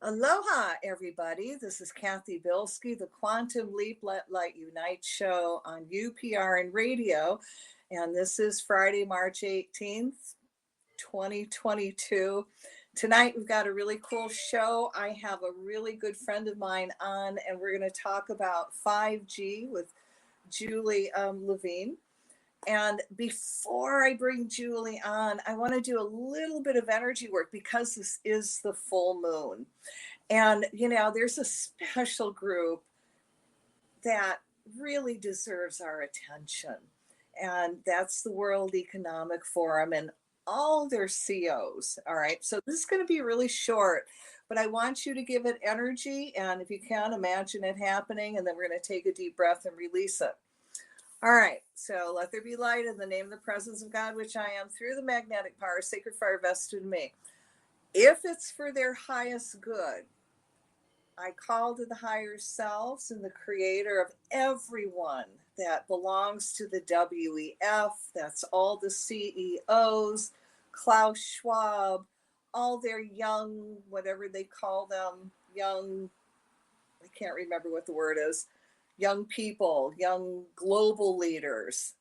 Aloha, everybody. This is CathyBilsky, the Quantum Leap Let Light Unite show on UPR and radio. And this is Friday, March 18th, 2022. Tonight, we've got a really cool show. I have a really good friend of mine on, and we're going to talk about 5G with Julie Levine. And before I bring Julie on, I want to do a little bit of energy work because this is the full moon. And, there's a special group that really deserves our attention. And that's the World Economic Forum and all their CEOs. All right. So this is going to be really short, but I want you to give it energy. And if you can, imagine it happening. And then we're going to take a deep breath and release it. All right, so let there be light in the name of the presence of God, which I am, through the magnetic power, sacred fire vested in me. If it's for their highest good, I call to the higher selves and the creator of everyone that belongs to the WEF. That's all the CEOs, Klaus Schwab, all their young, whatever they call them, young, I can't remember what the word is, young people, young global leaders.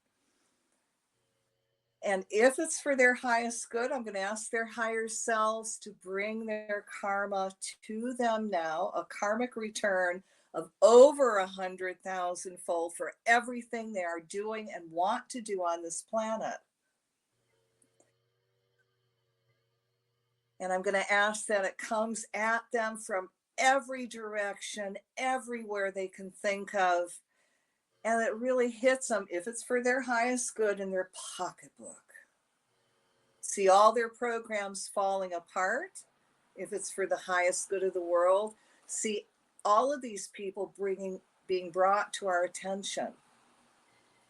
And if it's for their highest good, I'm going to ask their higher selves to bring their karma to them now, a karmic return of over 100,000-fold for everything they are doing and want to do on this planet. And I'm going to ask that it comes at them from every direction, everywhere they can think of. And it really hits them if it's for their highest good in their pocketbook. See all their programs falling apart if it's for the highest good of the world. See all of these people being brought to our attention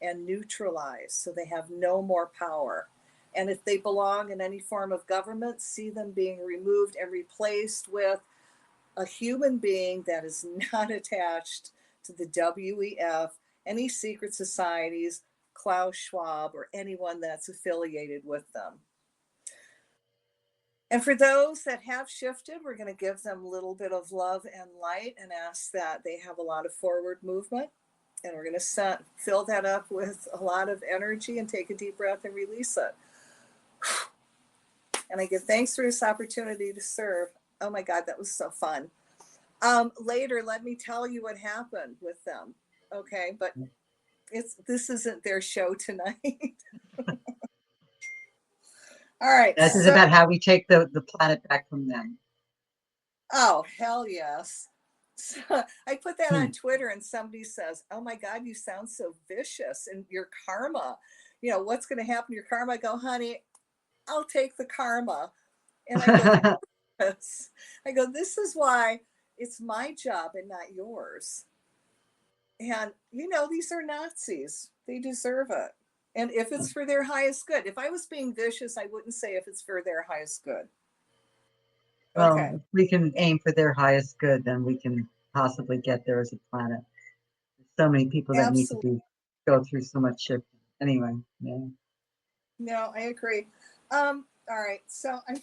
and neutralized so they have no more power. And if they belong in any form of government, see them being removed and replaced with a human being that is not attached to the WEF, any secret societies, Klaus Schwab, or anyone that's affiliated with them. And for those that have shifted, we're going to give them a little bit of love and light and ask that they have a lot of forward movement. And we're going to fill that up with a lot of energy and take a deep breath and release it. And I give thanks for this opportunity to serve. Oh my God, that was so fun. Later, let me tell you what happened with them. Okay, but this isn't their show tonight. All right. This is about how we take the planet back from them. Oh, hell yes. So I put that on Twitter and somebody says, oh my God, you sound so vicious and your karma, what's going to happen to your karma? I go, honey, I'll take the karma. And I go, this is why it's my job and not yours. And, these are Nazis. They deserve it. And if it's for their highest good, if I was being vicious, I wouldn't say if it's for their highest good. Well, okay. If we can aim for their highest good, then we can possibly get there as a planet. There's so many people that Absolutely. Need to go through so much shit. Anyway, yeah. No, I agree. All right. So I'm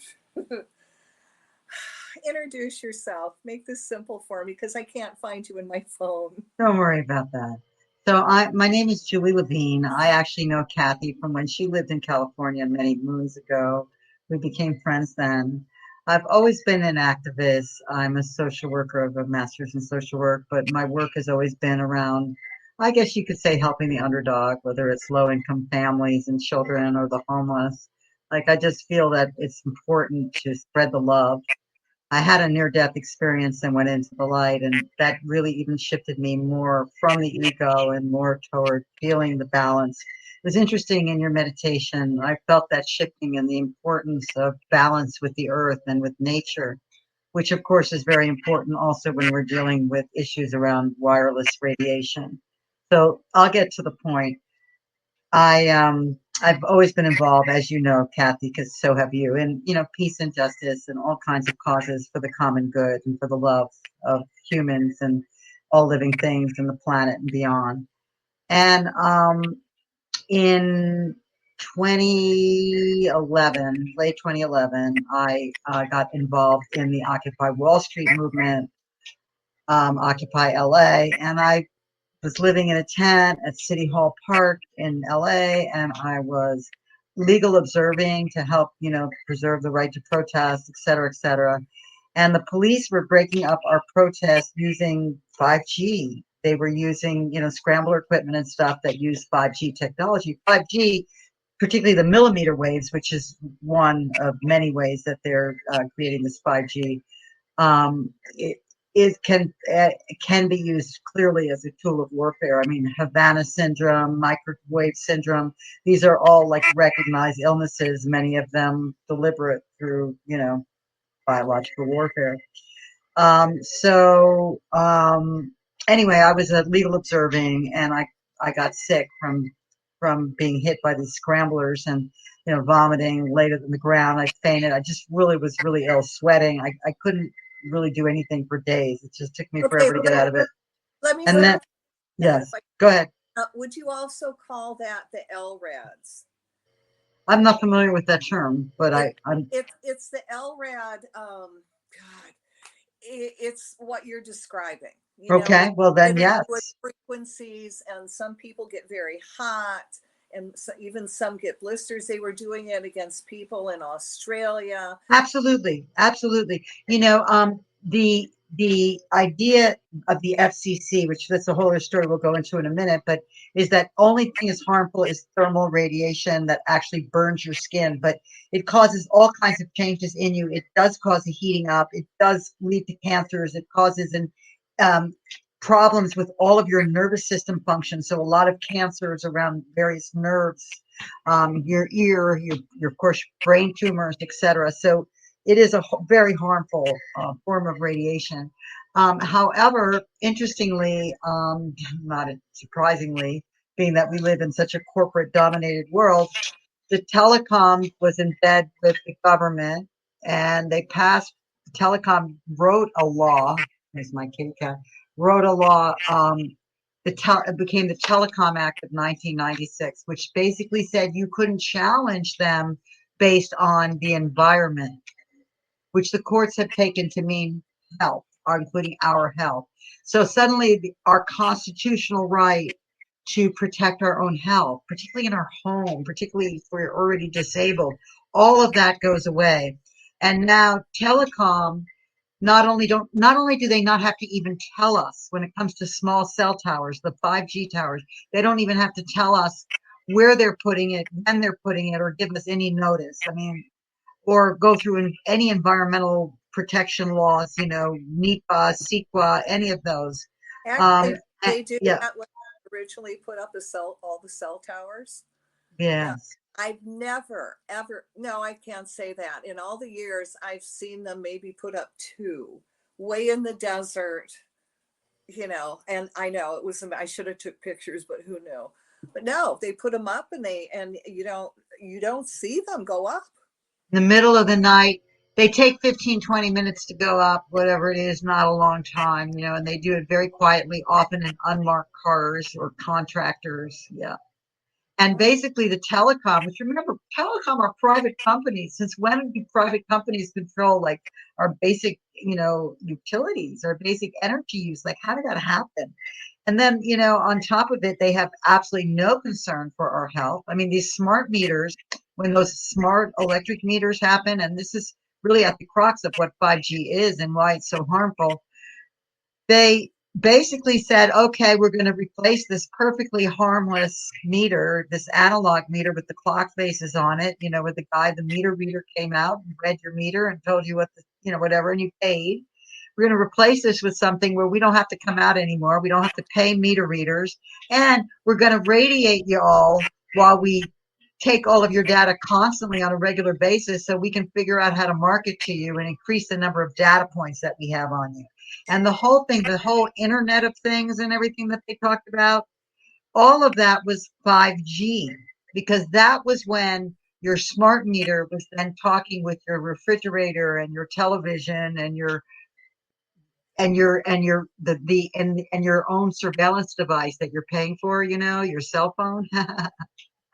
introduce yourself. Make this simple for me because I can't find you in my phone. Don't worry about that. So my name is Julie Levine. I actually know Cathy from when she lived in California many moons ago. We became friends then. I've always been an activist. I'm a social worker. I have a master's in social work, but my work has always been around, I guess you could say, helping the underdog, whether it's low-income families and children or the homeless. Like, I just feel that it's important to spread the love. I had a near-death experience and went into the light, and that really even shifted me more from the ego and more toward feeling the balance. It was interesting in your meditation. I felt that shifting in the importance of balance with the earth and with nature, which of course is very important also when we're dealing with issues around wireless radiation. So I'll get to the point. I've always been involved, as you know, Cathy, because so have you, in peace and justice and all kinds of causes for the common good and for the love of humans and all living things and the planet and beyond. And in 2011, late 2011, I got involved in the Occupy Wall Street movement, Occupy LA, and I was living in a tent at City Hall Park in LA, and I was legal observing to help, preserve the right to protest, et cetera, et cetera. And the police were breaking up our protest using 5G. They were using, scrambler equipment and stuff that used 5G technology. 5G, particularly the millimeter waves, which is one of many ways that they're creating this 5G. It, it can be used clearly as a tool of warfare. I mean, Havana syndrome, microwave syndrome, these are all like recognized illnesses, many of them deliberate through, biological warfare. So anyway, I was a legal observing, and I got sick from being hit by these scramblers, and vomiting, laid on the ground. I fainted. I just really was really ill, sweating. I couldn't really do anything for days. It just took me Okay, forever to get out of it. let me And then, stop that. yes, go ahead. Would you also call that the LRADs? I'm not familiar with that term, but It, I'm it's the LRAD. God, it's what you're describing. okay. Well, then, With yes. frequencies, and some people get very hot, and so, even some get blisters. They were doing it against people in Australia. Absolutely, absolutely. The idea of the FCC, which that's a whole other story we'll go into in a minute, but is that only thing is harmful is thermal radiation that actually burns your skin, but it causes all kinds of changes in you. It does cause a heating up. It does lead to cancers. It causes um, problems with all of your nervous system function. So a lot of cancers around various nerves, your ear, your of course brain tumors, etc. So it is a very harmful form of radiation. However, interestingly, not surprisingly, being that we live in such a corporate dominated world, the telecom was in bed with the government, and telecom wrote a law. There's my kitty cat. Wrote a law. It became the Telecom Act of 1996, which basically said you couldn't challenge them based on the environment, which the courts have taken to mean health, including our health. So suddenly, our constitutional right to protect our own health, particularly in our home, particularly if we're already disabled, all of that goes away. And now telecom not only do they not have to even tell us when it comes to small cell towers, the 5G towers, they don't even have to tell us where they're putting it, when they're putting it, or give us any notice. I mean, or go through any environmental protection laws, NEPA, CEQA, any of those. Actually, they do Yeah, that when they originally put up all the cell towers. Yeah, yes. I've never ever. No, I can't say that. In all the years, I've seen them maybe put up two, way in the desert. And I know it was. I should have took pictures, but who knew? But no, they put them up, and you don't see them go up. In the middle of the night, they take 15, 20 minutes to go up, whatever it is, not a long time, and they do it very quietly, often in unmarked cars or contractors. Yeah. And basically the telecom, which remember, telecom are private companies. Since when do private companies control like our basic, utilities, our basic energy use? Like, how did that happen? And then, on top of it, they have absolutely no concern for our health. I mean, these smart meters, when those smart electric meters happen, and this is really at the crux of what 5G is and why it's so harmful, they basically said, okay, we're going to replace this perfectly harmless meter, this analog meter with the clock faces on it, where the meter reader came out and read your meter and told you what whatever, and you paid. We're going to replace this with something where we don't have to come out anymore. We don't have to pay meter readers. And we're going to radiate you all while we take all of your data constantly on a regular basis so we can figure out how to market to you and increase the number of data points that we have on you. And the whole thing, the whole Internet of Things and everything that they talked about, all of that was 5G, because that was when your smart meter was then talking with your refrigerator and your television and your own surveillance device that you're paying for, your cell phone.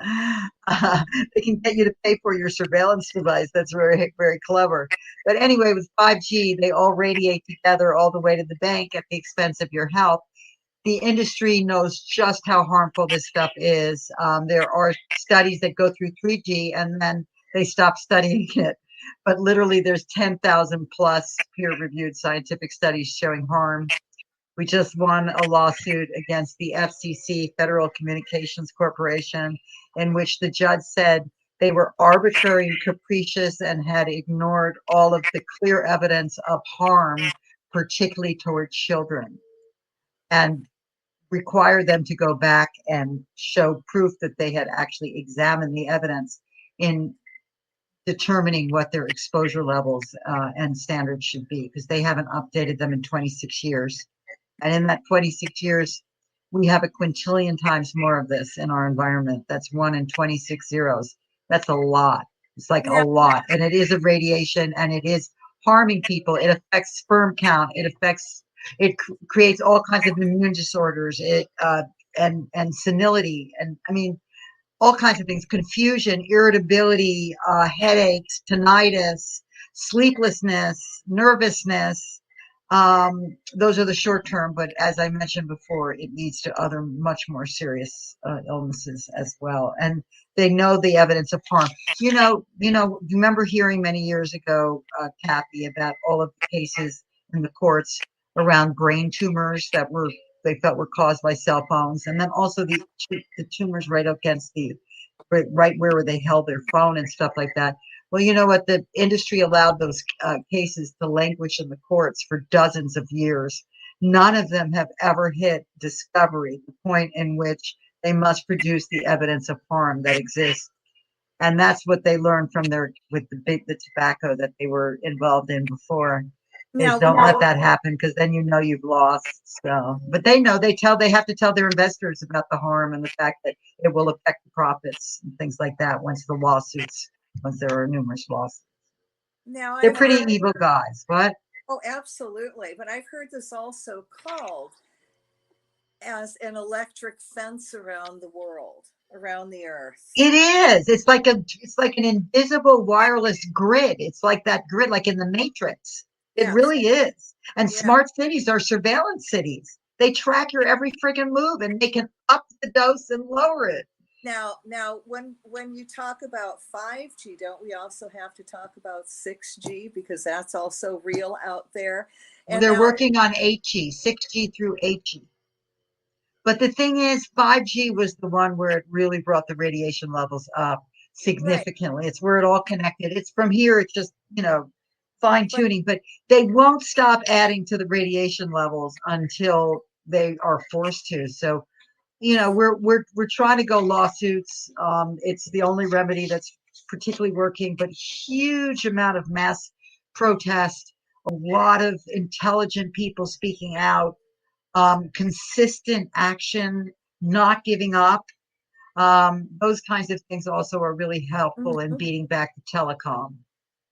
They can get you to pay for your surveillance device. That's very, very clever. But anyway, with 5G, they all radiate together all the way to the bank at the expense of your health. The industry knows just how harmful this stuff is. There are studies that go through 3G and then they stop studying it. But literally, there's 10,000 plus peer-reviewed scientific studies showing harm. We just won a lawsuit against the FCC, Federal Communications Corporation, in which the judge said they were arbitrary and capricious and had ignored all of the clear evidence of harm, particularly toward children, and require them to go back and show proof that they had actually examined the evidence in determining what their exposure levels and standards should be, because they haven't updated them in 26 years. And in that 26 years, we have a quintillion times more of this in our environment. That's 1 in 26 zeros. That's a lot. It's like a Now, lot. And it is a radiation and it is harming people. It affects sperm count. It creates all kinds of immune disorders. And senility. And I mean, all kinds of things, confusion, irritability, headaches, tinnitus, sleeplessness, nervousness. Those are the short term, but as I mentioned before, it leads to other much more serious illnesses as well. And they know the evidence of harm. You remember hearing many years ago, Kathy, about all of the cases in the courts around brain tumors that they felt were caused by cell phones, and then also the tumors right against right where they held their phone and stuff like that. Well, you know what? The industry allowed those cases to languish in the courts for dozens of years. None of them have ever hit discovery, the point in which they must produce the evidence of harm that exists. And that's what they learned from with the tobacco that they were involved in before. Is now, don't let that happen, because then you know you've lost. So, but they know they have to tell their investors about the harm and the fact that it will affect the profits and things like that once there are numerous lawsuits. now They're I've pretty heard, evil guys. What? oh, absolutely. But I've heard this also called as an electric fence around the world, around the earth. It is. It's like an invisible wireless grid. It's like that grid, like in the Matrix. It Yes. really is. And Yeah. smart cities are surveillance cities. They track your every freaking move and they can up the dose and lower it. Now, when you talk about 5G, don't we also have to talk about 6G, because that's also real out there? And They're now, working on 8G, 6G through 8G. But the thing is, 5G was the one where it really brought the radiation levels up right, significantly. It's where it all connected. It's from here, it's just, fine but tuning, but they won't stop adding to the radiation levels until they are forced to. So, we're trying to go lawsuits. It's the only remedy that's particularly working, but huge amount of mass protest, a lot of intelligent people speaking out, consistent action, not giving up. Those kinds of things also are really helpful in Mhm. beating back the telecom.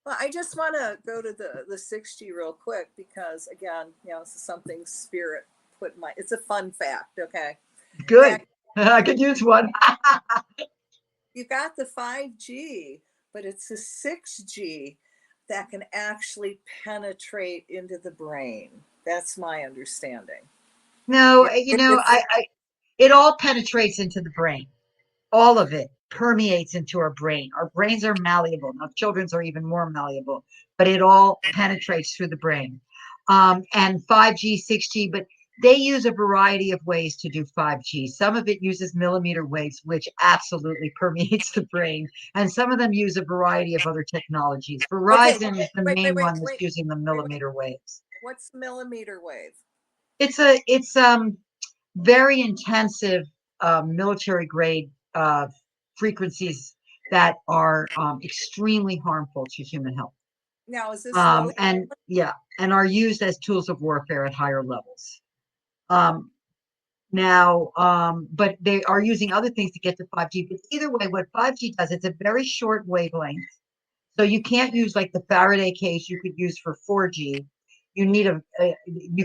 Well, I just want to go to the 6G real quick, because again, this is something Spirit put in my. It's a fun fact. Okay, Good. back I could use one. you got the 5G, but it's the 6G that can actually penetrate into the brain. That's my understanding. No, It's it all penetrates into the brain. All of it permeates into our brain. Our brains are malleable. Now, children's are even more malleable, but it all penetrates through the brain. And 5G, 6G, but they use a variety of ways to do 5G. Some of it uses millimeter waves, which absolutely permeates the brain. And some of them use a variety of other technologies. okay. Verizon is the main one that's using the Wait, wait. millimeter waves. What's millimeter wave? It's very intensive military grade frequencies that are extremely harmful to human health. Now, is this low? And yeah, and are used as tools of warfare at higher levels. Um, but they are using other things to get to 5G. But either way, what 5G does, it's a very short wavelength. So you can't use like the Faraday cage you could use for 4G. You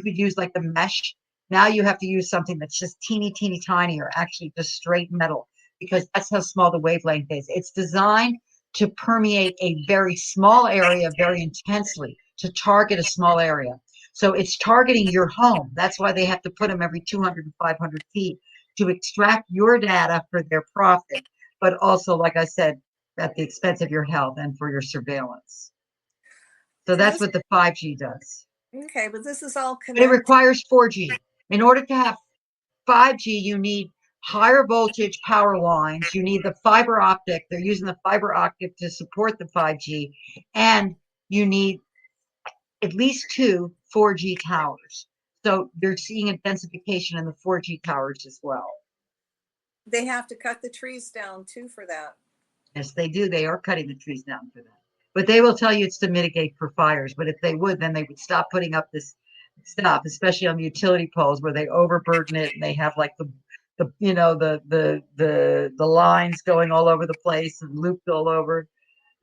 could use like the mesh. Now you have to use something that's just teeny, teeny tiny, or actually just straight metal. because that's how small the wavelength is. It's designed to permeate a very small area very intensely, to target a small area. So it's targeting your home. That's why they have to put them every 200 and 500 feet to extract your data for their profit, but also, like I said, at the expense of your health and for your surveillance. So And that's this, what the 5G does. okay, but this is all But it connected. requires 4G. In order to have 5G, you need higher voltage power lines. You need the fiber optic. They're using the fiber optic to support the 5G. And you need at least two 4G towers. So they're seeing intensification in the 4G towers as well. They have to cut the trees down too for that. Yes, they do. They are cutting the trees down for that. But they will tell you it's to mitigate for fires. But if they would, then they would stop putting up this stuff, especially on the utility poles where they overburden it and they have like the you know the lines going all over the place and looped all over.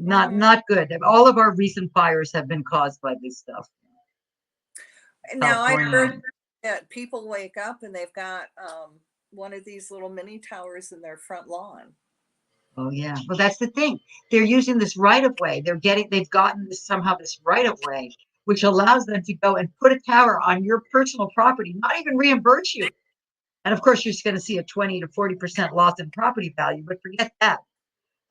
Hmm. Not good. All of our recent fires have been caused by this stuff. Now I've heard California. that people wake up and they've got one of these little mini towers in their front lawn. Oh yeah. Well, that's the thing. They're using this right of way. They've gotten this somehow this right of way, which allows them to go and put a tower on your personal property, not even reimburse you. And of course, you're going to see a 20 to 40% loss in property value, but forget that.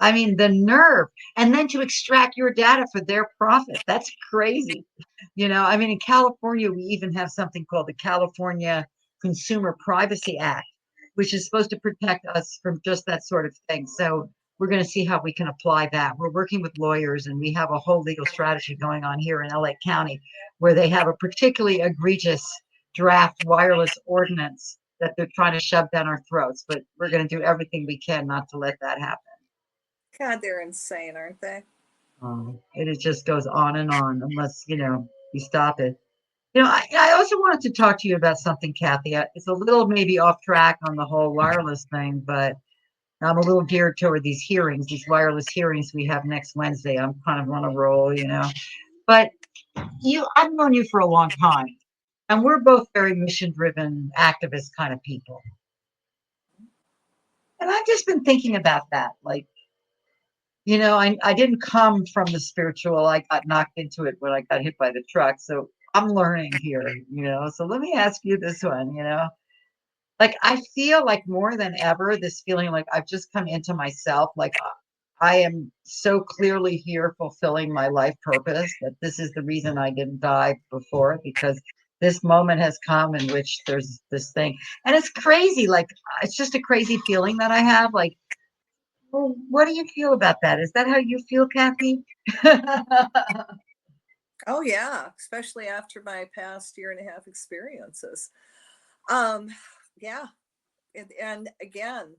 I mean, the nerve, and then to extract your data for their profit. That's crazy. I mean, in California, we even have something called the California Consumer Privacy Act, which is supposed to protect us from just that sort of thing. So we're going to see how we can apply that. We're working with lawyers, and we have a whole legal strategy going on here in LA County, where they have a particularly egregious draft wireless ordinance that they're trying to shove down our throats. But we're going to do everything we can not to let that happen. God, they're insane, aren't they? It just goes on and on unless, you stop it. I also wanted to talk to you about something, Kathy. It's a little maybe off track on the whole wireless thing, but I'm a little geared toward these hearings, these wireless hearings we have next Wednesday. I'm kind of on a roll. But I've known you for a long time, and we're both very mission-driven, activist kind of people. And I've just been thinking about that, like, I didn't come from the spiritual. I got knocked into it when I got hit by the truck. So I'm learning here. So let me ask you this one. Like I feel like more than ever, this feeling like I've just come into myself. Like I am so clearly here fulfilling my life purpose that this is the reason I didn't die before, because this moment has come in which there's this thing. And it's crazy. Like it's just a crazy feeling that I have. Like, well, what do you feel about that? Is that how you feel, Kathy? Oh yeah, especially after my past year and a half experiences. Um, yeah, and again,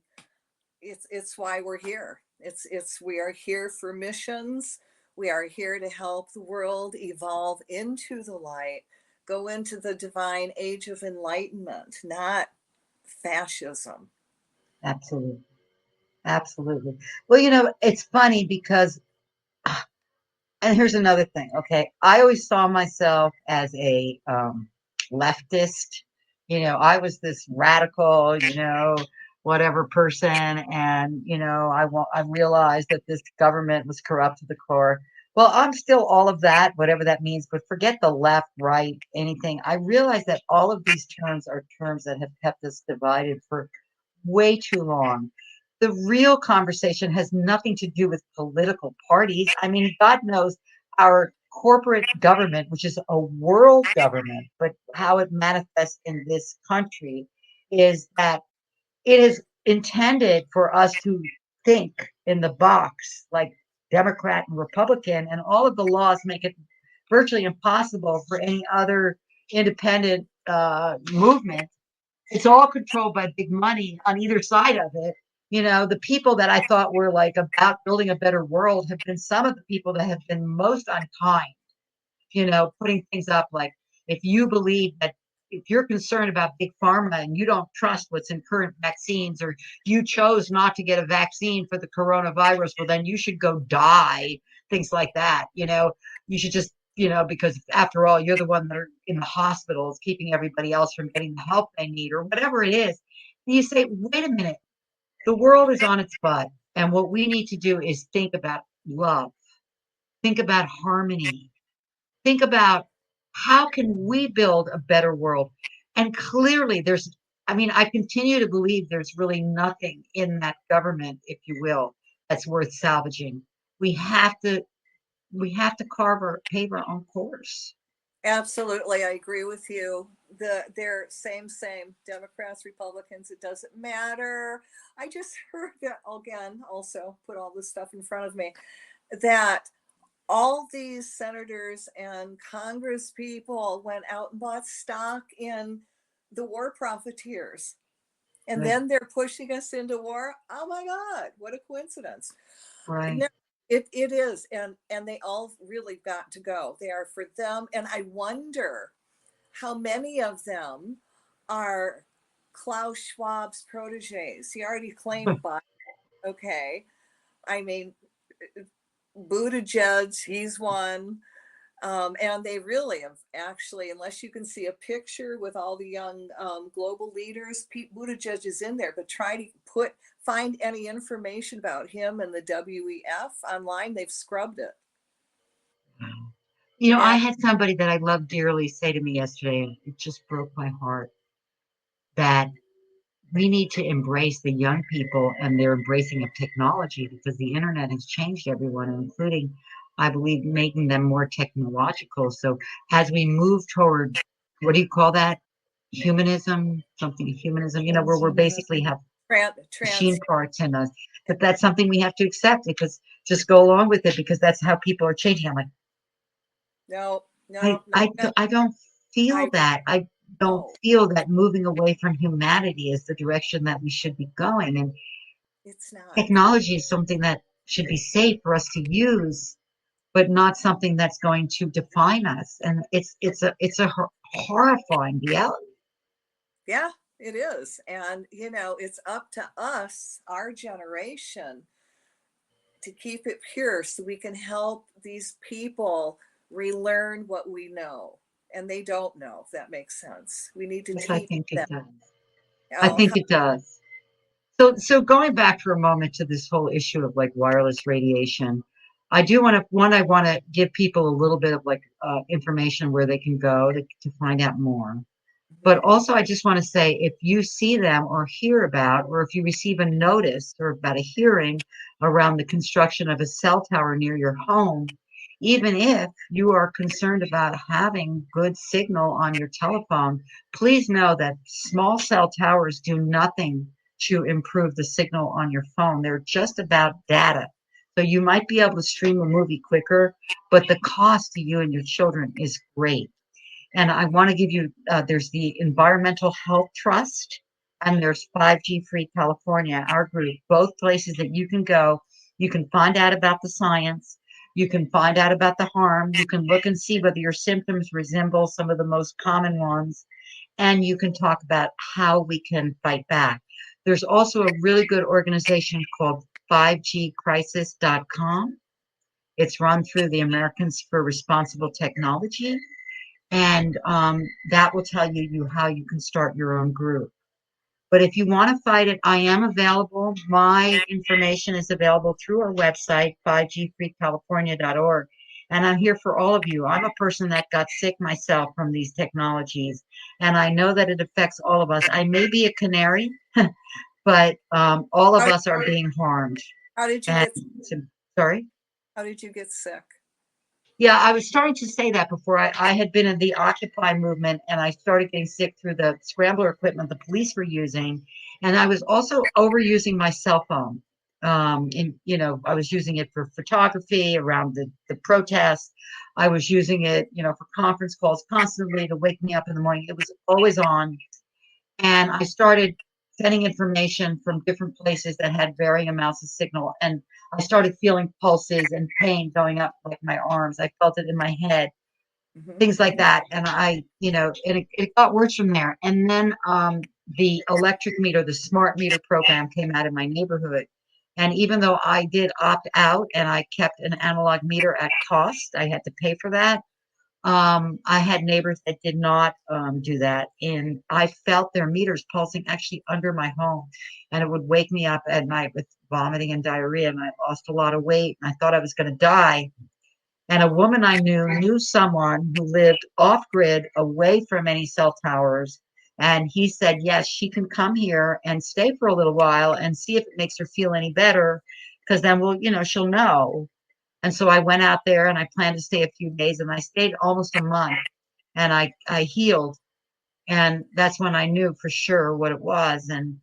it's why we're here. It's we are here for missions. We are here to help the world evolve into the light, go into the divine age of enlightenment, not fascism. Absolutely. Absolutely. Well, it's funny because, and here's another thing. Okay. I always saw myself as a leftist. I was this radical, whatever person. And, I realized that this government was corrupt to the core. Well, I'm still all of that, whatever that means, but forget the left, right, anything. I realize that all of these terms are terms that have kept us divided for way too long. The real conversation has nothing to do with political parties. I mean, God knows our corporate government, which is a world government, but how it manifests in this country is that it is intended for us to think in the box like Democrat and Republican, and all of the laws make it virtually impossible for any other independent movement. It's all controlled by big money on either side of it. The people that I thought were like about building a better world have been some of the people that have been most unkind, putting things up like, if you believe that, if you're concerned about big pharma and you don't trust what's in current vaccines, or you chose not to get a vaccine for the coronavirus, well, then you should go die, things like that. You should just, because after all, you're the one that are in the hospitals keeping everybody else from getting the help they need, or whatever it is. And you say, wait a minute, The world is on its butt. And what we need to do is think about love, think about harmony, think about how can we build a better world. And clearly I mean, I continue to believe there's really nothing in that government, if you will, that's worth salvaging. We have to pave our own course. Absolutely, I agree with you. They're same Democrats, Republicans. It doesn't matter. I just heard that again. Also, put all this stuff in front of me. That all these senators and Congress people went out and bought stock in the war profiteers, and Right. then they're pushing us into war. Oh my God! What a coincidence! Right. No, it is, and they all really got to go. They are for them, and I wonder how many of them are Klaus Schwab's proteges. He already claimed Biden. Okay, I mean, Buttigieg, he's one. And they really have actually, unless you can see a picture with all the young global leaders, Pete Buttigieg is in there, but try to find any information about him and the WEF online. They've scrubbed it. You know, I And had somebody that I love dearly say to me yesterday, and it just broke my heart, that we need to embrace the young people and their embracing of technology because the internet has changed everyone, including, I believe, making them more technological. So as we move toward, what do you call that? Humanism, something humanism, where we're basically have trans, machine parts in us. But that's something we have to accept because just go along with it because that's how people are changing. I'm like, no, no, I don't feel I that. I don't know feel that moving away from humanity is the direction that we should be going. And it's not. technology is something that should be safe for us to use, but not something that's going to define us. And it's a horrifying reality. Yeah, it is. And, it's up to us, our generation, to keep it pure so we can help these people relearn what we know and they don't know, if that makes sense. We need to Yes, I teach think it them. does. I Oh, think it does. So going back for a moment to this whole issue of like wireless radiation, I want to give people a little bit of like information where they can go to find out more. But also, I just want to say if you see them or hear about, or if you receive a notice or about a hearing around the construction of a cell tower near your home, even if you are concerned about having good signal on your telephone, please know that small cell towers do nothing to improve the signal on your phone. They're just about data. So you might be able to stream a movie quicker, but the cost to you and your children is great. And I want to give you, there's the Environmental Health Trust and there's 5G Free California, our group, both places that you can go. You can find out about the science. You can find out about the harm. You can look and see whether your symptoms resemble some of the most common ones. And you can talk about how we can fight back. There's also a really good organization called 5gcrisis.com. It's run through the Americans for Responsible Technology and that will tell you how you can start your own group. But if you want to fight it, I am available. My information is available through our website, 5gfreecalifornia.org. And I'm here for all of you. I'm a person that got sick myself from these technologies, and I know that it affects all of us. I may be a canary, but all of how, us are being harmed. how did you And get so, sorry? how did you get sick? Yeah, I was starting to say that before. I had been in the Occupy movement and I started getting sick through the scrambler equipment the police were using. And I was also overusing my cell phone. I was using it for photography around the protests. I was using it, for conference calls constantly to wake me up in the morning. It was always on. And I started sending information from different places that had varying amounts of signal. And I started feeling pulses and pain going up like my arms. I felt it in my head, Mm-hmm. things like that. And it got worse from there. And then the electric meter, the smart meter program came out in my neighborhood. And even though I did opt out and I kept an analog meter at cost, I had to pay for that. I had neighbors that did not do that, and I felt their meters pulsing actually under my home, and it would wake me up at night with vomiting and diarrhea, and I lost a lot of weight, and I thought I was going to die. And a woman I knew someone who lived off grid, away from any cell towers, and he said, yes, she can come here and stay for a little while and see if it makes her feel any better, because then she'll know. And so I went out there and I planned to stay a few days, and I stayed almost a month, and I healed. And that's when I knew for sure what it was. And,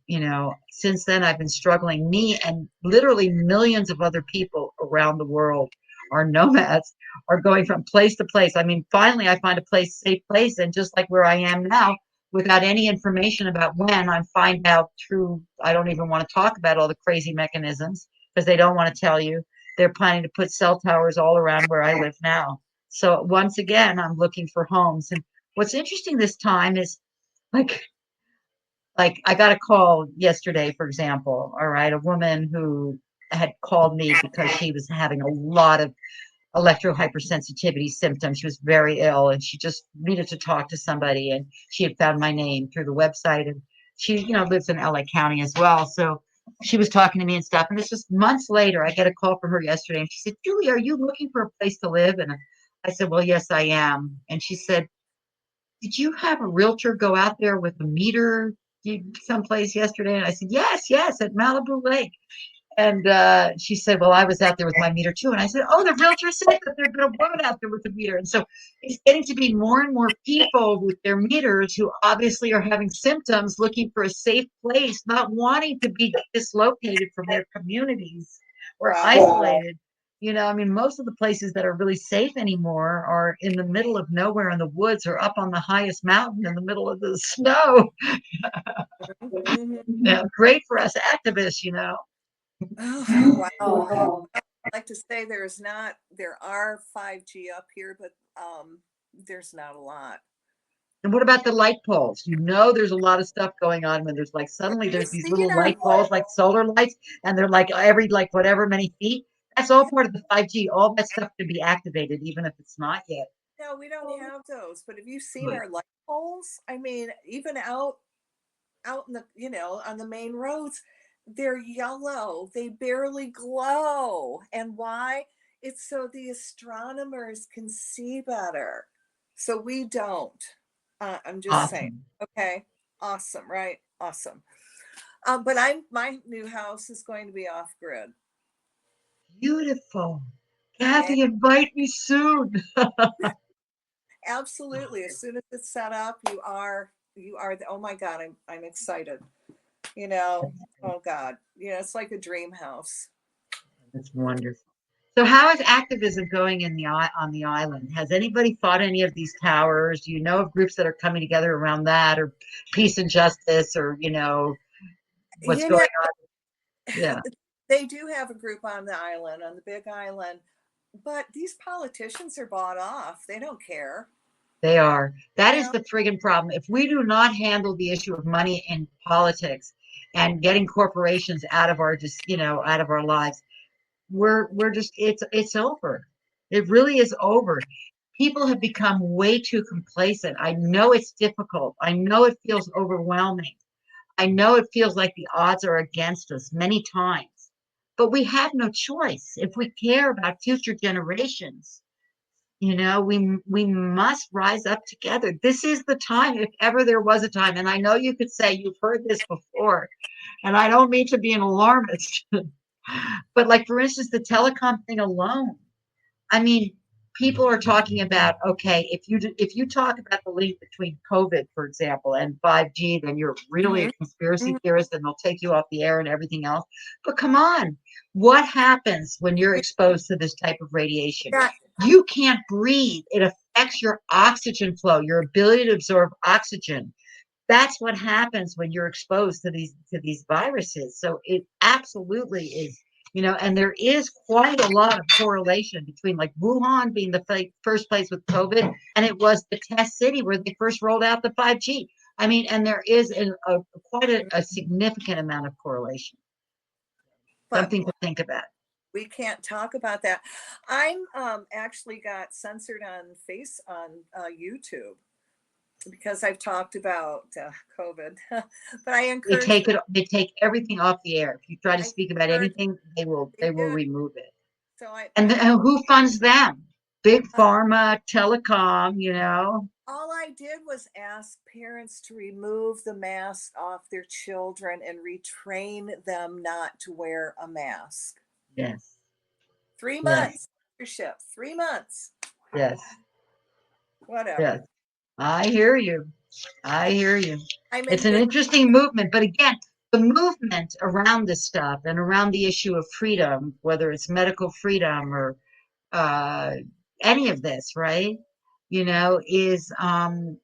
since then I've been struggling. Me and literally millions of other people around the world are nomads, are going from place to place. I mean, finally I find a safe place. And just like where I am now, without any information about when, I find out through, I don't even want to talk about all the crazy mechanisms because they don't want to tell you. They're planning to put cell towers all around where I live now. So once again, I'm looking for homes. And what's interesting this time is like I got a call yesterday, for example, all right, a woman who had called me because she was having a lot of electrohypersensitivity symptoms. She was very ill and she just needed to talk to somebody, and she had found my name through the website, and she, lives in LA County as well. So she was talking to me and stuff. And it's just months later, I get a call from her yesterday, and she said, Julie, are you looking for a place to live? And I said, well, yes, I am. And she said, did you have a realtor go out there with a meter someplace yesterday? And I said, yes, at Malibu Lake. And she said, well, I was out there with my meter too. And I said, oh, the realtor said that they're going to woman out there with a meter. And so it's getting to be more and more people with their meters who obviously are having symptoms, looking for a safe place, not wanting to be dislocated from their communities or isolated. I mean, most of the places that are really safe anymore are in the middle of nowhere in the woods or up on the highest mountain in the middle of the snow. Great for us activists. Oh, wow. I like to say there are 5G up here, but there's not a lot. And what about the light poles? There's a lot of stuff going on when there's suddenly there's these little light poles like solar lights, and they're every whatever many feet. That's all part of the 5G. All that stuff can be activated, even if it's not yet. No, we don't have those. But have you seen our light poles? I mean, even out in the, on the main roads, they're yellow. They barely glow. And why? It's so the astronomers can see better. So we don't. I'm just saying. Okay. Awesome, right? Awesome. But my new house is going to be off grid. Beautiful. Kathy, invite me soon. Absolutely. As soon as it's set up, oh my God, I'm excited. Oh God, it's like a dream house. That's wonderful. So how is activism going on the island? Has anybody fought any of these towers? Do you know of groups that are coming together around that, or peace and justice, or what's going on? Yeah. They do have a group on the island, on the Big Island, but these politicians are bought off. They don't care. They are. That is the friggin' problem. If we do not handle the issue of money in politics and getting corporations out of our out of our lives, we're just it's over. It really is over. People have become way too complacent. I know it's difficult. I know it feels overwhelming. I know it feels like the odds are against us many times, but we have no choice. If we care about future generations, we must rise up together. This is the time, if ever there was a time. And I know you could say you've heard this before, and I don't mean to be an alarmist, but for instance, the telecom thing alone. I mean, people are talking about, okay, if you talk about the link between COVID, for example, and 5G, then you're really a conspiracy theorist, and they'll take you off the air and everything else. But come on, what happens when you're exposed to this type of radiation? You can't breathe. It affects your oxygen flow, your ability to absorb oxygen. That's what happens when you're exposed to these viruses. So it absolutely is. And there is quite a lot of correlation between Wuhan being the first place with COVID, and it was the test city where they first rolled out the 5G. I mean, and there is quite a significant amount of correlation. Something to think about. We can't talk about that. I'm actually got censored on YouTube because I've talked about COVID. But I encourage them. They take everything off the air. If you try to I speak about encourage anything, they they will did. remove it. So And I who funds them? Big uh, pharma, telecom, you know? all I did was ask parents to remove the mask off their children and retrain them not to wear a mask. Yes, Three yes, months, leadership, 3 months, yes, yes. whatever. I hear you. I hear you. I'm It's in an big. interesting movement, but again, the movement around this stuff and around the issue of freedom, whether it's medical freedom or uh, any of this, right? You know, is an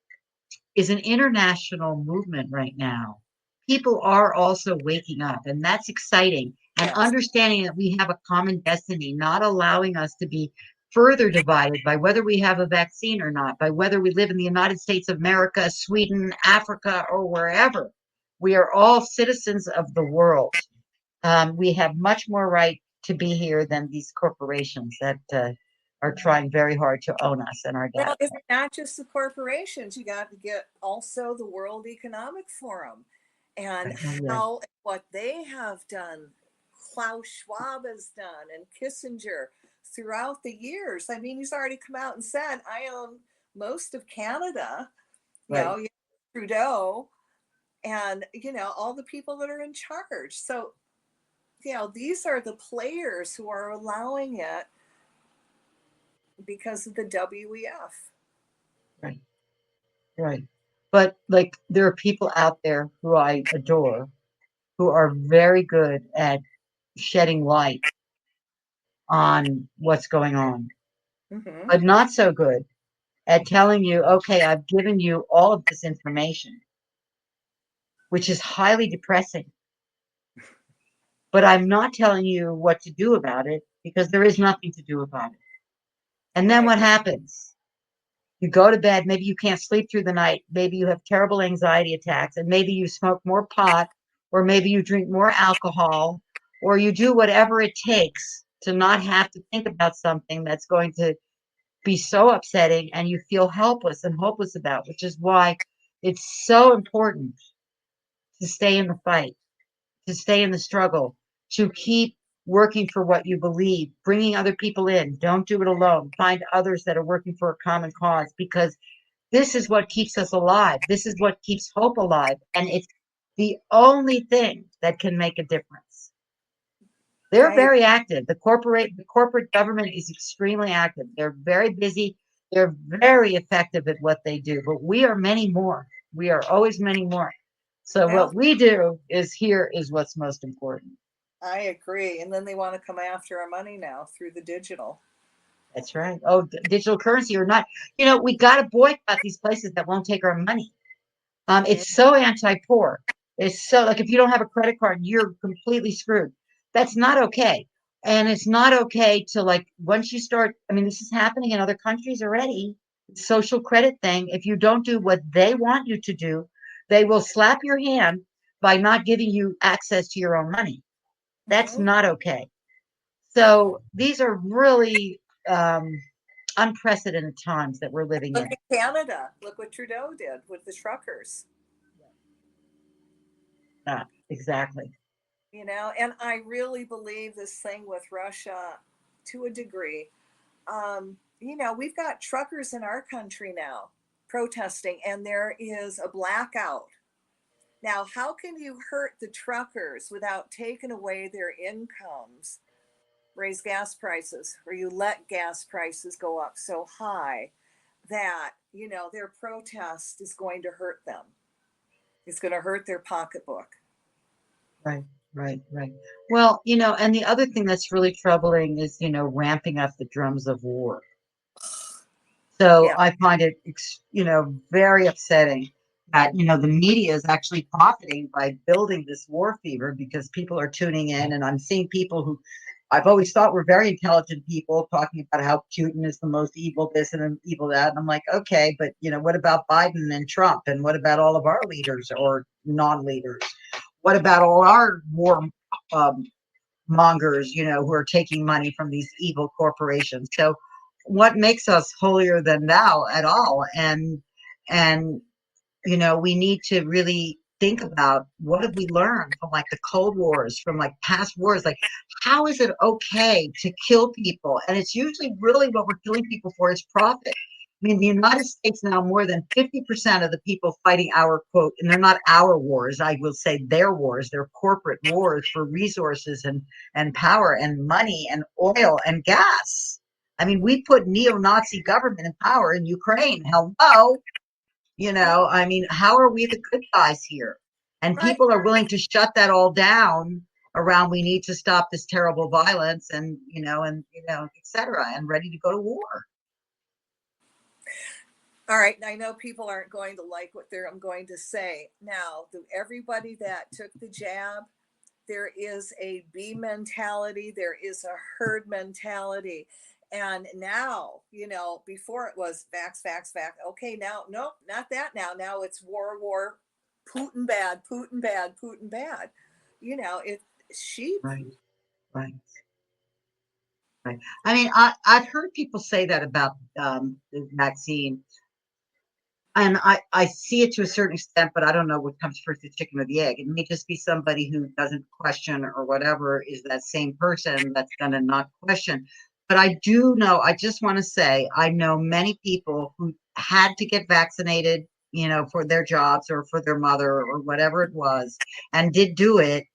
international movement right now. People are also waking up, and that's exciting. And Yes. understanding that we have a common destiny, not allowing us to be further divided by whether we have a vaccine or not, by whether we live in the United States of America, Sweden, Africa, or wherever. We are all citizens of the world. We have much more right to be here than these corporations that are trying very hard to own us and our Well, data. it's not just the corporations. You got to get also the World Economic Forum and Oh, yeah, how what they have done, Klaus Schwab has done, and Kissinger throughout the years. I mean, he's already come out and said, I own most of Canada, right. Trudeau, and, all the people that are in charge. So, these are the players who are allowing it because of the WEF. Right. Right. But like there are people out there who I adore who are very good at shedding light on what's going on, Hmm. but not so good at telling you, okay, I've given you all of this information, which is highly depressing, but I'm not telling you what to do about it because there is nothing to do about it. And then Right. what happens? You go to bed, maybe you can't sleep through the night, maybe you have terrible anxiety attacks, and maybe you smoke more pot, or maybe you drink more alcohol, or you do whatever it takes to not have to think about something that's going to be so upsetting and you feel helpless and hopeless about, which is why it's so important to stay in the fight, to stay in the struggle, to keep working for what you believe, bringing other people in. Don't do it alone. Find others that are working for a common cause because this is what keeps us alive. This is what keeps hope alive. And it's the only thing that can make a difference. They're I very active. The corporate government is extremely active. They're very busy. They're very effective at what they do, but we are many more. We are always many more. So well, what we do is here is what's most important. I agree. And then they want to come after our money now through the digital. That's right. Oh, digital currency or not. You know, we got to boycott these places that won't take our money. Hmm. It's so anti-poor. It's so like if you don't have a credit card, you're completely screwed. That's not okay. And it's not okay to like once you start, I mean, this is happening in other countries already. Social credit thing. If you don't do what they want you to do, they will slap your hand by not giving you access to your own money. That's Hmm. not okay. So these are really unprecedented times that we're living Look in. at Canada. Look what Trudeau did with the truckers. Exactly. And I really believe this thing with Russia to a degree. We've got truckers in our country now protesting, and there is a blackout. Now, how can you hurt the truckers without taking away their incomes? Raise gas prices, or you let gas prices go up so high that, their protest is going to hurt them. It's going to hurt their pocketbook. Right, right, right. Well, and the other thing that's really troubling is, ramping up the drums of war. So Yeah. I find it, very upsetting that, the media is actually profiting by building this war fever because people are tuning in. And I'm seeing people who I've always thought were very intelligent people talking about how Putin is the most evil this and evil that. And I'm like, okay, but, what about Biden and Trump? And what about all of our leaders or non leaders? What about all our war um, mongers, who are taking money from these evil corporations. So what makes us holier than thou at all? And we need to really think about what have we learned from like the Cold Wars, from like past wars. Like, how is it okay to kill people? And it's usually really what we're killing people for is profit. I mean, the United States now, more than 50% of the people fighting our quote, and they're not our wars, I will say their wars, they're corporate wars for resources and power and money and oil and gas. I mean, we put neo-Nazi government in power in Ukraine. Hello. I mean, how are we the good guys here? And Right. people are willing to shut that all down around we need to stop this terrible violence and, et cetera, and ready to go to war. All right. I know people aren't going to like what I'm going to say. Now, everybody that took the jab, there is a bee mentality, there is a herd mentality. And now, before it was vax, vax, vax. Okay, now, nope, not that now. Now it's war, war, Putin bad, Putin bad, Putin bad. It's sheep. Right, right, right. I mean, I've heard people say that about the vaccine. And I see it to a certain extent, but I don't know what comes first, the chicken or the egg. It may just be somebody who doesn't question or whatever is that same person that's going to not question. But I do know, I just want to say, I know many people who had to get vaccinated, for their jobs or for their mother or whatever it was, and did do it,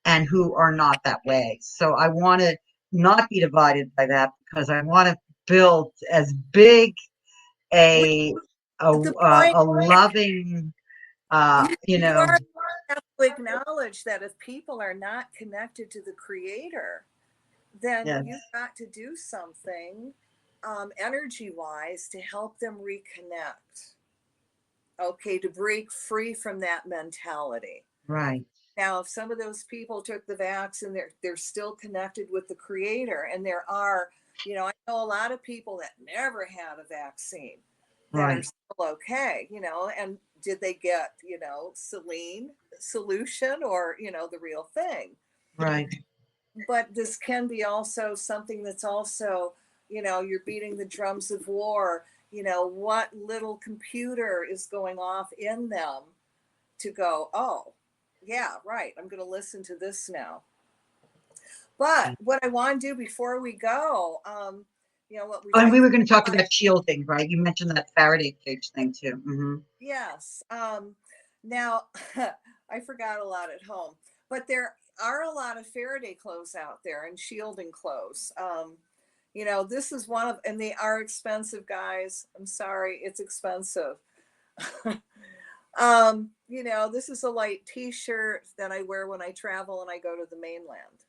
and who are not that way. So I want to not be divided by that because I want to build as big a The point a loving, you are have to acknowledge that if people are not connected to the creator, then yes, you've got to do something energy wise to help them reconnect. Okay, to break free from that mentality. right, Now, if some of those people took the vax and they're still connected with the creator, and there are, I know a lot of people that never had a vaccine that are right, still okay, and did they get, saline solution or, the real thing? right, But this can be also something that's also, you're beating the drums of war. What little computer is going off in them to go, oh, yeah, right, I'm going to listen to this now. But right. what I want to do before we go, what we Oh, and we talked were going to talk about, about shielding, right? You mentioned that Faraday cage thing too. yes. Now, I forgot a lot at home, but there are a lot of Faraday clothes out there and shielding clothes. This is one of, and they are expensive, guys. I'm sorry, it's expensive. This is a light t-shirt that I wear when I travel and I go to the mainland.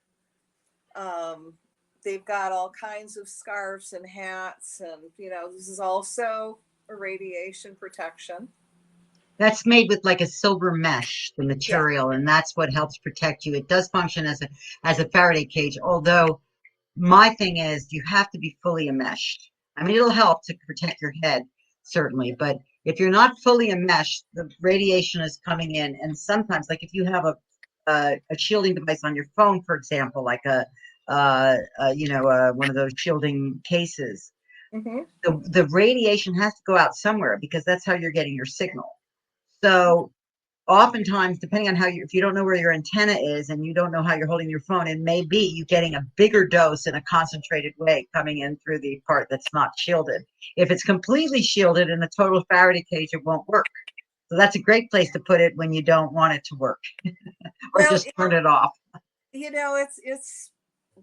Um, they've got all kinds of scarves and hats, and this is also a radiation protection. That's made with like a silver mesh, the Yeah. material, and that's what helps protect you. It does function as a Faraday cage, although my thing is you have to be fully enmeshed. I mean, it'll help to protect your head, certainly, but if you're not fully enmeshed, the radiation is coming in, and sometimes, like if you have a shielding device on your phone, for example, like one of those shielding cases, Mm-hmm. the radiation has to go out somewhere because that's how you're getting your signal. So oftentimes, depending on if you don't know where your antenna is and you don't know how you're holding your phone, it may be you getting a bigger dose in a concentrated way coming in through the part that's not shielded. If it's completely shielded in a total Faraday cage, it won't work. So that's a great place to put it when you don't want it to work or Well, just turn it off. it's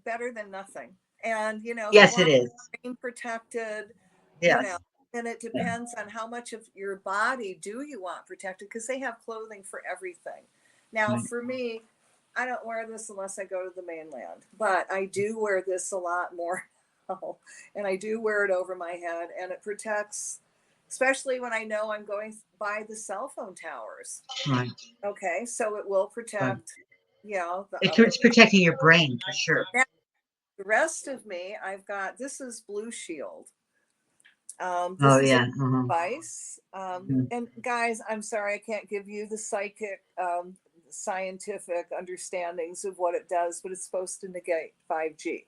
better than nothing. And if you Yes, it want is. brain protected, you know, Yes. then it depends on how much of your body do you want protected, because they have clothing for everything. Now, Right. for me, I don't wear this unless I go to the mainland, but I do wear this a lot more now, and I do wear it over my head, and it protects, especially when I know I'm going by the cell phone towers. Right. Okay, so it will Right. protect, the It's other. protecting your brain for sure. Now, the rest of me, I've got, this is Blue Shield. Oh This is a yeah. Uh-huh. device. Mhm. And guys, I'm sorry, I can't give you the psychic, scientific understandings of what it does, but it's supposed to negate 5G.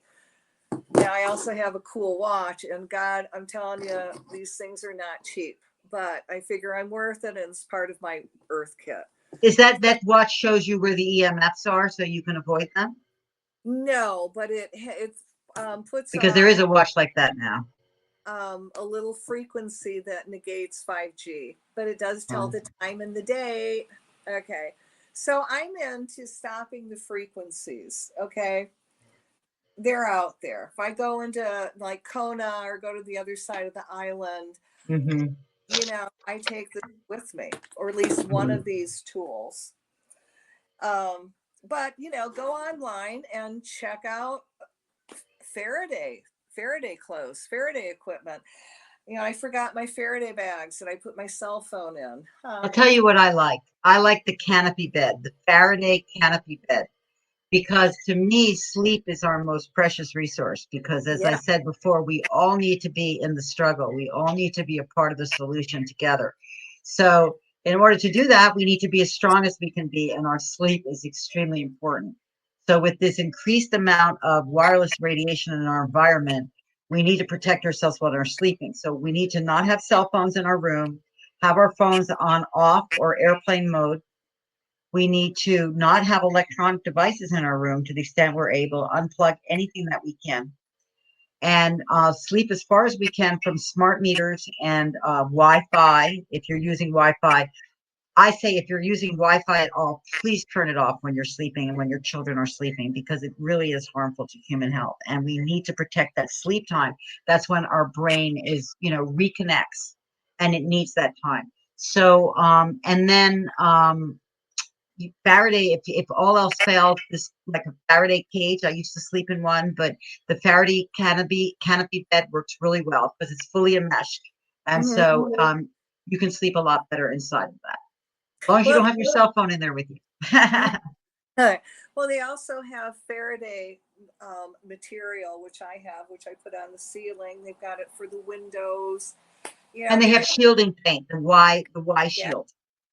Now, I also have a cool watch, and God, I'm telling you, these things are not cheap, but I figure I'm worth it, and it's part of my Earth kit. Is that watch shows you where the EMFs are so you can avoid them? No, but it puts Because there is on a watch like that now. a little frequency that negates 5G, but it does tell Oh. the time and the date. Okay. So I'm into stopping the frequencies. Okay. They're out there. If I go into like Kona or go to the other side of the island, Mm-hmm. I take this with me, or at least one of these tools. But go online and check out Faraday clothes, Faraday equipment. I forgot my Faraday bags that I put my cell phone in. I'll tell you what I like. I like the canopy bed, the Faraday canopy bed, because to me, sleep is our most precious resource. Because as I Yeah. said before, we all need to be in the struggle. We all need to be a part of the solution together. So in order to do that, we need to be as strong as we can be, and our sleep is extremely important. So with this increased amount of wireless radiation in our environment, we need to protect ourselves while we're sleeping. So we need to not have cell phones in our room, have our phones on off or airplane mode. We need to not have electronic devices in our room to the extent we're able, unplug anything that we can, and sleep as far as we can from smart meters and Wi-Fi. If you're using Wi-Fi, I say if you're using Wi-Fi at all, please turn it off when you're sleeping and when your children are sleeping, because it really is harmful to human health. And we need to protect that sleep time. That's when our brain is, reconnects, and it needs that time. So, and then Faraday, if all else fails, this like a Faraday cage. I used to sleep in one, but the Faraday canopy bed works really well because it's fully enmeshed, and so you can sleep a lot better inside of that. As long as you Well, don't have your cell phone in there with you. well, they also have Faraday material, which I have, which I put on the ceiling. They've got it for the windows. And they have There's shielding paint, the Y yeah, shield.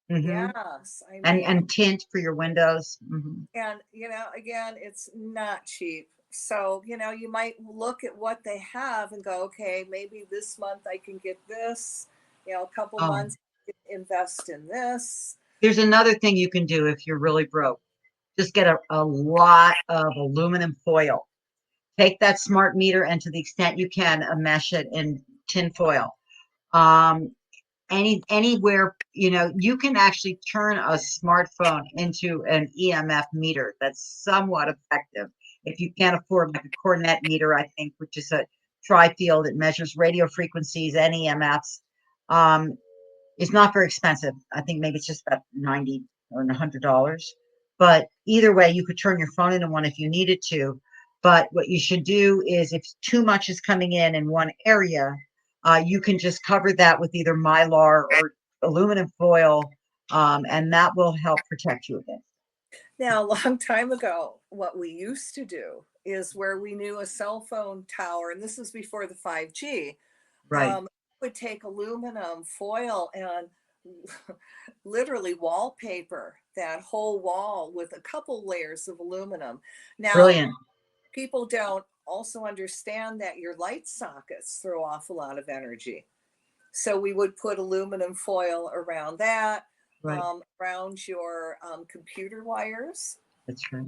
Hmm. yes. I And mean, tint for your windows. and again, it's not cheap. So you might look at what they have and go, okay, maybe this month I can get this. A couple Oh, months I can invest in this. there's another thing you can do if you're really broke. Just get a lot of aluminum foil. Take that smart meter, and to the extent you can, mesh it in tin foil. Um, anywhere, you can actually turn a smartphone into an EMF meter that's somewhat effective. If you can't afford like a Cornet meter, I think, which is a tri-field, it measures radio frequencies and EMFs. It's not very expensive. I think maybe it's just about $90 or $100. But either way, you could turn your phone into one if you needed to. But what you should do is, if too much is coming in one area, you can just cover that with either Mylar or aluminum foil, and that will help protect you again. Now, a long time ago, what we used to do is where we knew a cell phone tower, and this is before the 5G, Right. would take aluminum foil and literally wallpaper that whole wall with a couple layers of aluminum. Now, Brilliant. people don't also understand that your light sockets throw off a lot of energy. So we would put aluminum foil around that, Right. around your computer wires. That's right.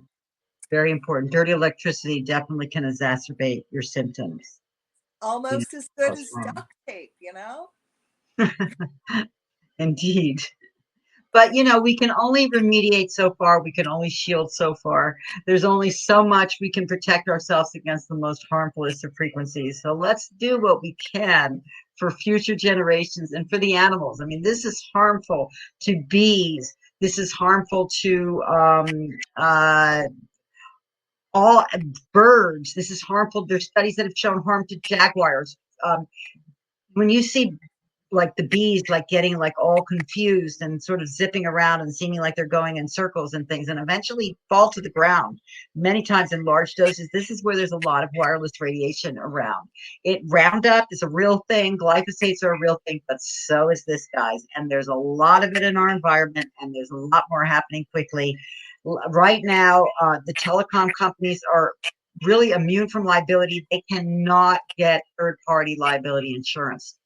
Very important. Dirty electricity definitely can exacerbate your symptoms. Almost as good Goes as wrong. duct tape. Indeed. But we can only remediate so far. We can only shield so far. There's only so much we can protect ourselves against the most harmfulest of frequencies. So let's do what we can for future generations and for the animals. I mean, this is harmful to bees. This is harmful to all birds. This is harmful. There's studies that have shown harm to jaguars. When you see like the bees, like getting like all confused and sort of zipping around and seeming like they're going in circles and things, and eventually fall to the ground many times in large doses. This is where there's a lot of wireless radiation around. Roundup is a real thing, glyphosates are a real thing, but so is this, guys. And there's a lot of it in our environment, and there's a lot more happening quickly. Right now, the telecom companies are really immune from liability. They cannot get third-party liability insurance,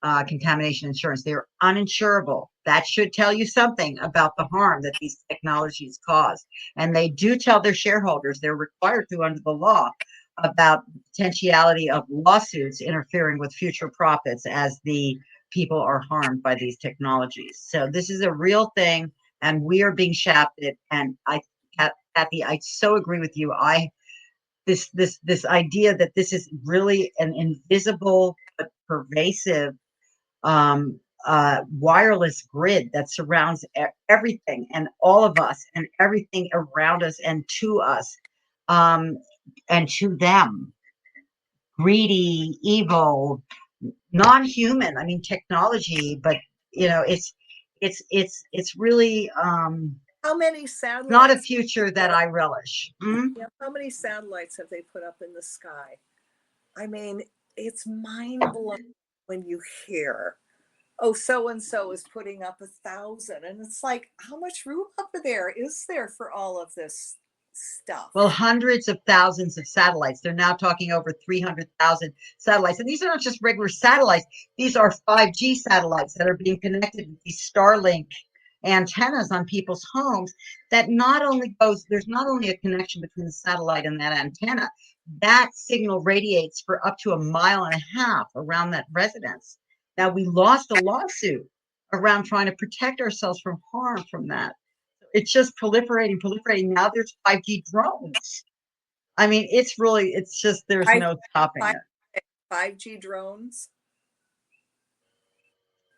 contamination insurance. They're uninsurable. That should tell you something about the harm that these technologies cause. And they do tell their shareholders, they're required to under the law, about the potentiality of lawsuits interfering with future profits as the people are harmed by these technologies. So this is a real thing, and we are being shafted. And Kathy, I so agree with you. This idea that this is really an invisible but pervasive wireless grid that surrounds everything and all of us and everything around us and to us, and to them. Greedy, evil, non-human. I mean, technology, but it's really How many not a satellites? future that I relish. Yeah, how many satellites have they put up in the sky? I mean, it's mind blowing when you hear, oh, so and so is putting up 1,000, and it's like, how much room up there is there for all of this stuff? Well, hundreds of thousands of satellites. They're now talking over 300,000 satellites. And these are not just regular satellites. These are 5G satellites that are being connected with these Starlink antennas on people's homes. That not only there's not only a connection between the satellite and that antenna, that signal radiates for up to 1.5 miles around that residence. Now, we lost a lawsuit around trying to protect ourselves from harm from that. It's just proliferating. Now there's 5G drones. I mean, it's just, there's no stopping it. 5G drones.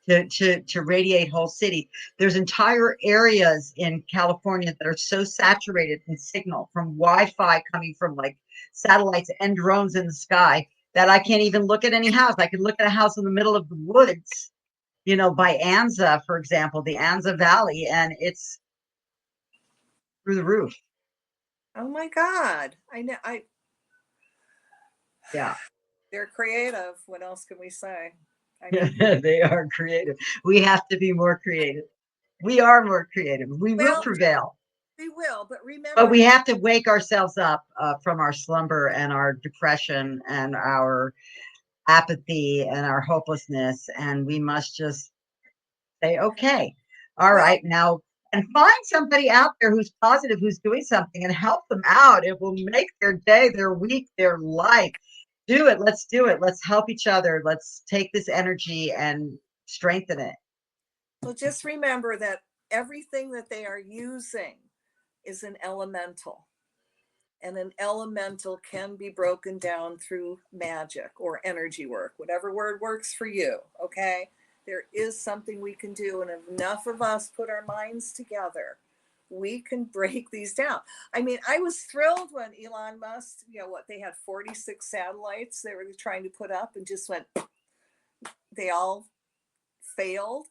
To radiate whole city. There's entire areas in California that are so saturated in signal from Wi-Fi coming from like satellites and drones in the sky that I can't even look at any house. I could look at a house in the middle of the woods, by Anza, for example, the Anza Valley, and it's through the roof. Oh my God. Yeah. They're creative. What else can we say? I mean, they are creative. We have to be more creative. We are more creative. We will prevail. We will, but remember. But we have to wake ourselves up from our slumber and our depression and our apathy and our hopelessness. And we must just say, okay, all right, now, and find somebody out there who's positive, who's doing something, and help them out. It will make their day, their week, their life. Do it. Let's do it. Let's help each other. Let's take this energy and strengthen it. Well, just remember that everything that they are using is an elemental. And an elemental can be broken down through magic or energy work, whatever word works for you. Okay. There is something we can do. And if enough of us put our minds together, we can break these down. I mean, I was thrilled when Elon Musk, they had 46 satellites they were trying to put up and just went, they all failed.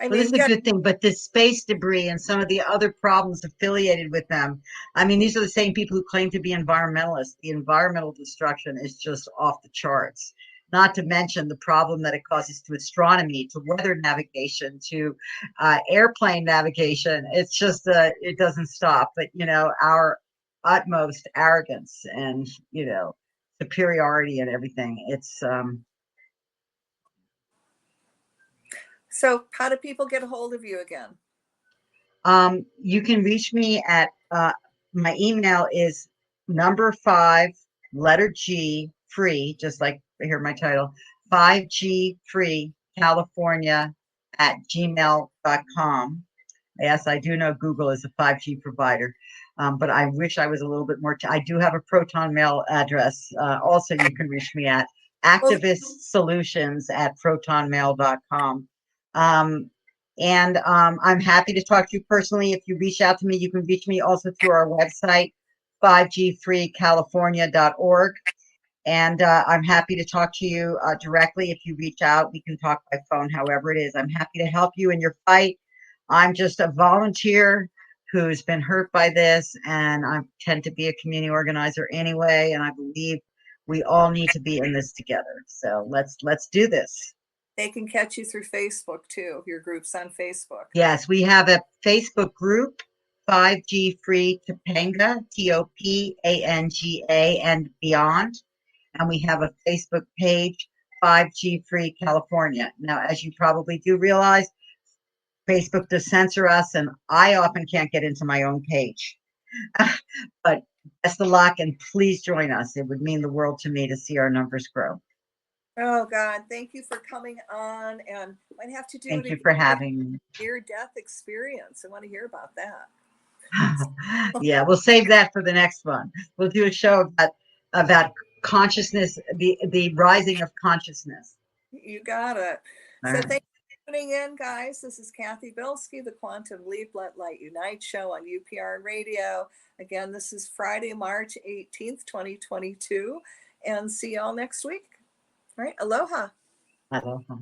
I mean, this is a good thing, but this space debris and some of the other problems affiliated with them. I mean, these are the same people who claim to be environmentalists. The environmental destruction is just off the charts. Not to mention the problem that it causes to astronomy, to weather navigation, to airplane navigation. It's just it doesn't stop. But our utmost arrogance and superiority and everything. It's So how do people get a hold of you again? You can reach me at my email is number 5, letter G, free, just like here my title, 5G free California @gmail.com. Yes, I do know Google is a 5G provider, but I wish I was a little bit more. I do have a Proton Mail address. Also, you can reach me at activistsolutions@protonmail.com. And I'm happy to talk to you personally. If you reach out to me, you can reach me also through our website, 5gfreecalifornia.org. And I'm happy to talk to you directly. If you reach out, we can talk by phone, however it is. I'm happy to help you in your fight. I'm just a volunteer who's been hurt by this, and I tend to be a community organizer anyway, and I believe we all need to be in this together. So let's do this. They can catch you through Facebook too. Your group's on Facebook. Yes, we have a Facebook group, 5G Free Topanga, Topanga and beyond. And we have a Facebook page, 5G Free California. Now, as you probably do realize, Facebook does censor us, and I often can't get into my own page. But best of luck, and please join us. It would mean the world to me to see our numbers grow. Oh God, thank you for coming on, and might have to do Thank it you again. for having me. Near-death experience. I want to hear about that. Yeah, we'll save that for the next one. We'll do a show about consciousness, the rising of consciousness. You got it. All So right. thank you for tuning in, guys. This is CathyBilsky, the Quantum Leap Let Light Unite show on UPR Radio. Again, this is Friday, March 18th, 2022. And see y'all next week. All right. Aloha. Aloha.